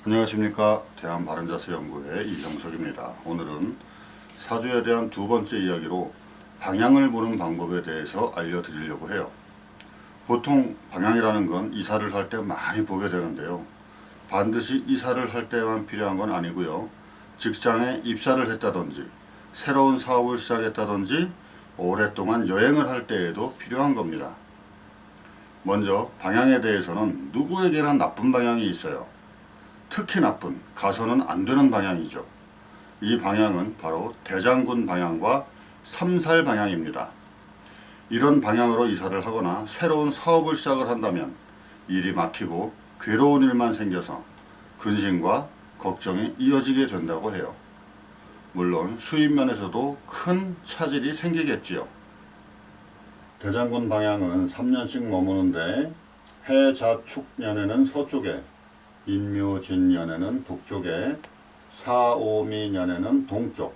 안녕하십니까. 대한바른자세연구회 이형석입니다. 오늘은 사주에 대한 두 번째 이야기로 방향을 보는 방법에 대해서 알려드리려고 해요. 보통 방향이라는 건 이사를 할 때 많이 보게 되는데요. 반드시 이사를 할 때만 필요한 건 아니고요. 직장에 입사를 했다든지 새로운 사업을 시작했다든지 오랫동안 여행을 할 때에도 필요한 겁니다. 먼저 방향에 대해서는 누구에게나 나쁜 방향이 있어요. 특히 나쁜, 가서는 안 되는 방향이죠. 이 방향은 바로 대장군 방향과 삼살 방향입니다. 이런 방향으로 이사를 하거나 새로운 사업을 시작을 한다면 일이 막히고 괴로운 일만 생겨서 근심과 걱정이 이어지게 된다고 해요. 물론 수입 면에서도 큰 차질이 생기겠지요. 대장군 방향은 3년씩 머무는데 해자축년에는 서쪽에, 인묘진년에는 북쪽에, 사오미년에는 동쪽,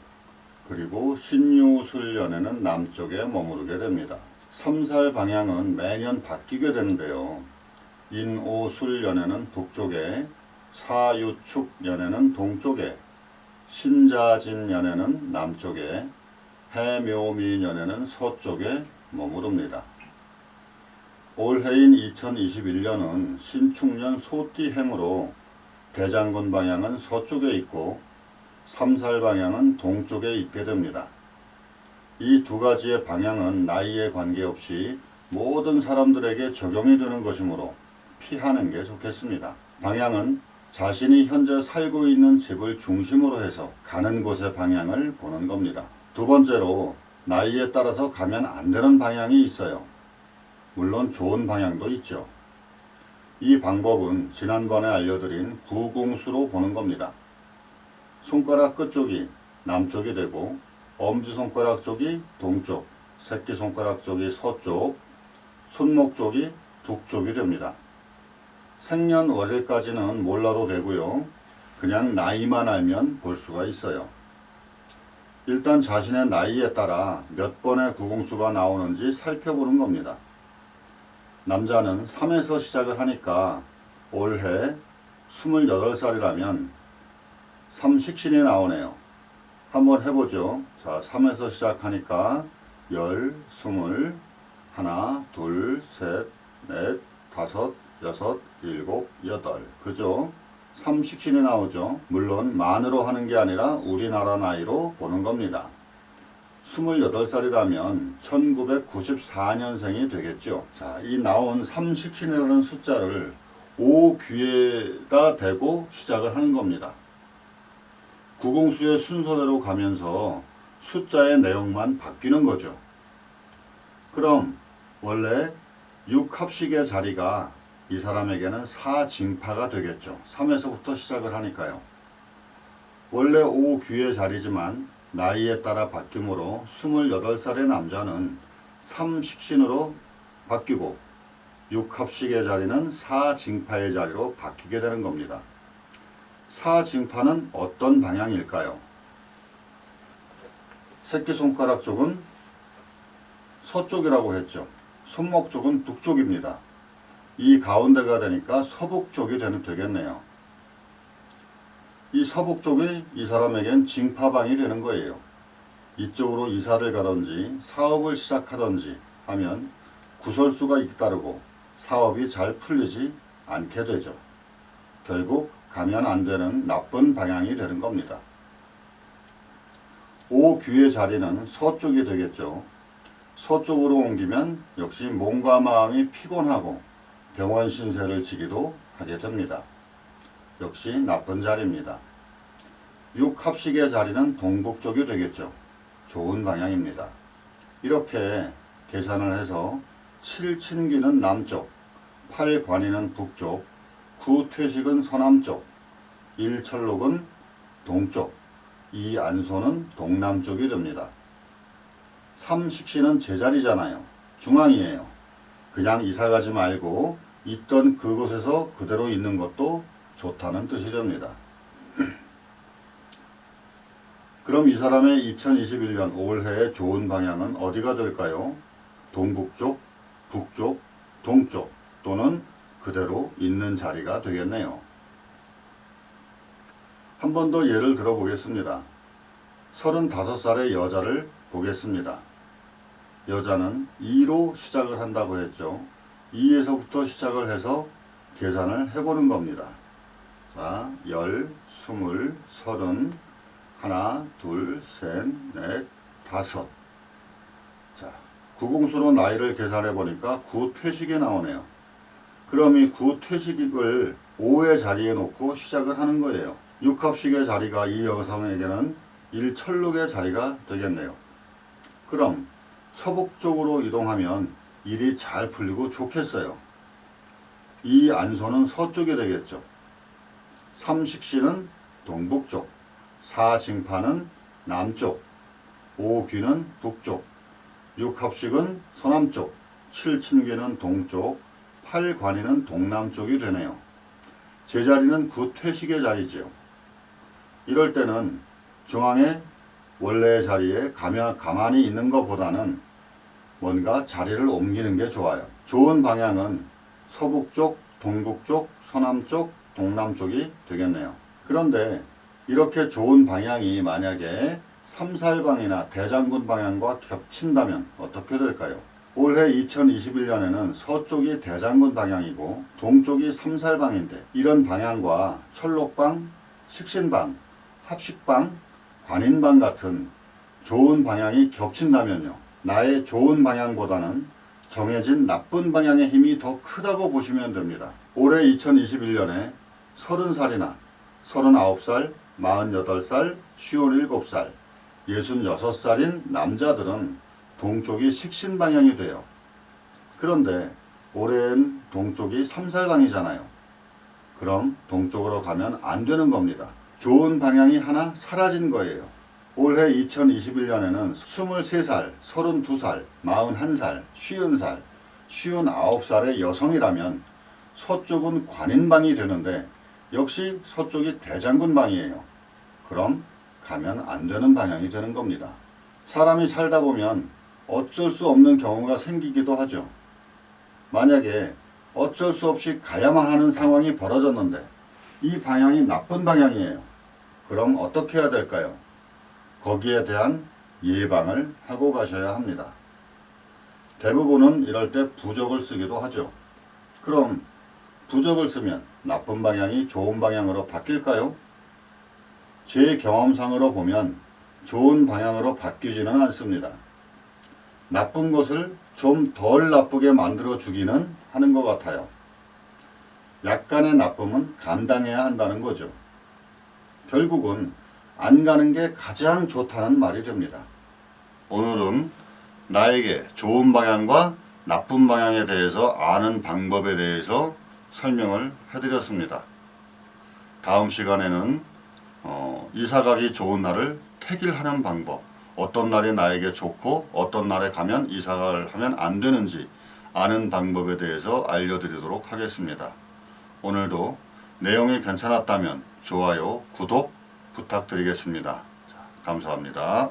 그리고 신유술년에는 남쪽에 머무르게 됩니다. 삼살 방향은 매년 바뀌게 되는데요. 인오술년에는 북쪽에, 사유축년에는 동쪽에, 신자진년에는 남쪽에, 해묘미년에는 서쪽에 머무릅니다. 올해인 2021년은 신축년 소띠해무로 대장군 방향은 서쪽에 있고 삼살 방향은 동쪽에 있게 됩니다. 이 두 가지의 방향은 나이에 관계없이 모든 사람들에게 적용이 되는 것이므로 피하는 게 좋겠습니다. 방향은 자신이 현재 살고 있는 집을 중심으로 해서 가는 곳의 방향을 보는 겁니다. 두 번째로 나이에 따라서 가면 안 되는 방향이 있어요. 물론 좋은 방향도 있죠. 이 방법은 지난번에 알려드린 구궁수로 보는 겁니다. 손가락 끝쪽이 남쪽이 되고 엄지손가락 쪽이 동쪽, 새끼손가락 쪽이 서쪽, 손목 쪽이 북쪽이 됩니다. 생년월일까지는 몰라도 되고요. 그냥 나이만 알면 볼 수가 있어요. 일단 자신의 나이에 따라 몇 번의 구궁수가 나오는지 살펴보는 겁니다. 남자는 3에서 시작을 하니까 올해 28살이라면 3식신이 나오네요. 한번 해보죠. 자, 3에서 시작하니까 10, 20, 하나, 둘, 셋, 넷, 다섯, 여섯, 일곱, 여덟. 그죠? 3식신이 나오죠. 물론 만으로 하는 게 아니라 우리나라 나이로 보는 겁니다. 28살이라면 1994년생이 되겠죠. 자, 이 나온 3식신이라는 숫자를 5귀에다 대고 시작을 하는 겁니다. 구궁수의 순서대로 가면서 숫자의 내용만 바뀌는 거죠. 그럼 원래 6합식의 자리가 이 사람에게는 4징파가 되겠죠. 3에서부터 시작을 하니까요. 원래 5귀의 자리지만 나이에 따라 바뀌므로 28살의 남자는 3식신으로 바뀌고 6합식의 자리는 4징파의 자리로 바뀌게 되는 겁니다. 4징파는 어떤 방향일까요? 새끼손가락 쪽은 서쪽이라고 했죠. 손목 쪽은 북쪽입니다. 이 가운데가 되니까 서북 쪽이 되겠네요. 이 서북 쪽이 이 사람에겐 징파방이 되는 거예요. 이쪽으로 이사를 가든지 사업을 시작하든지 하면 구설수가 잇따르고 사업이 잘 풀리지 않게 되죠. 결국 가면 안 되는 나쁜 방향이 되는 겁니다. 5귀의 자리는 서쪽이 되겠죠. 서쪽으로 옮기면 역시 몸과 마음이 피곤하고 병원 신세를 지기도 하게 됩니다. 역시 나쁜 자리입니다. 6합식의 자리는 동북쪽이 되겠죠. 좋은 방향입니다. 이렇게 계산을 해서 7친기는 남쪽, 8관이는 북쪽, 9퇴식은 서남쪽, 1철록은 동쪽, 2안소는 동남쪽이 됩니다. 3식신은 제자리잖아요. 중앙이에요. 그냥 이사가지 말고 있던 그곳에서 그대로 있는 것도 좋다는 뜻이 됩니다. 그럼 이 사람의 2021년 올해의 좋은 방향은 어디가 될까요? 동북쪽, 북쪽, 동쪽 또는 그대로 있는 자리가 되겠네요. 한 번 더 예를 들어보겠습니다. 35살의 여자를 보겠습니다. 여자는 2로 시작을 한다고 했죠. 2에서부터 시작을 해서 계산을 해보는 겁니다. 자, 10, 20, 30, 하나, 둘, 셋, 넷, 다섯. 자, 구공수로 나이를 계산해 보니까 구퇴식이 나오네요. 그럼 이 구퇴식을 5의 자리에 놓고 시작을 하는 거예요. 6합식의 자리가 이 여성에게는 1철록의 자리가 되겠네요. 그럼 서북쪽으로 이동하면 일이 잘 풀리고 좋겠어요. 이 안소는 서쪽이 되겠죠. 3식신은 동북쪽, 4징파는 남쪽, 5귀는 북쪽, 6합식은 서남쪽, 7친귀는 동쪽, 8관이는 동남쪽이 되네요. 제자리는 구퇴식의 자리지요. 이럴 때는 중앙에 원래의 자리에 가만히 있는 것보다는 뭔가 자리를 옮기는 게 좋아요. 좋은 방향은 서북쪽, 동북쪽, 서남쪽, 동남쪽이 되겠네요. 그런데 이렇게 좋은 방향이 만약에 삼살방이나 대장군 방향과 겹친다면 어떻게 될까요? 올해 2021년에는 서쪽이 대장군 방향이고 동쪽이 삼살방인데 이런 방향과 철록방, 식신방, 합식방, 관인방 같은 좋은 방향이 겹친다면요. 나의 좋은 방향보다는 정해진 나쁜 방향의 힘이 더 크다고 보시면 됩니다. 올해 2021년에 30살이나 39살, 48살, 57살, 66살인 남자들은 동쪽이 식신 방향이 돼요. 그런데 올해는 동쪽이 삼살방이잖아요. 그럼 동쪽으로 가면 안 되는 겁니다. 좋은 방향이 하나 사라진 거예요. 올해 2021년에는 23살, 32살, 41살, 50살, 59살의 여성이라면 서쪽은 관인방이 되는데 역시 서쪽이 대장군방이에요. 그럼 가면 안 되는 방향이 되는 겁니다. 사람이 살다 보면 어쩔 수 없는 경우가 생기기도 하죠. 만약에 어쩔 수 없이 가야만 하는 상황이 벌어졌는데 이 방향이 나쁜 방향이에요. 그럼 어떻게 해야 될까요? 거기에 대한 예방을 하고 가셔야 합니다. 대부분은 이럴 때 부적을 쓰기도 하죠. 그럼 부적을 쓰면 나쁜 방향이 좋은 방향으로 바뀔까요? 제 경험상으로 보면 좋은 방향으로 바뀌지는 않습니다. 나쁜 것을 좀 덜 나쁘게 만들어 주기는 하는 것 같아요. 약간의 나쁨은 감당해야 한다는 거죠. 결국은 안 가는 게 가장 좋다는 말이 됩니다. 오늘은 나에게 좋은 방향과 나쁜 방향에 대해서 아는 방법에 대해서 설명을 해드렸습니다. 다음 시간에는 이사가기 좋은 날을 택일하는 방법, 어떤 날이 나에게 좋고 어떤 날에 가면 이사를 하면 안 되는지 아는 방법에 대해서 알려드리도록 하겠습니다. 오늘도 내용이 괜찮았다면 좋아요, 구독 부탁드리겠습니다. 자, 감사합니다.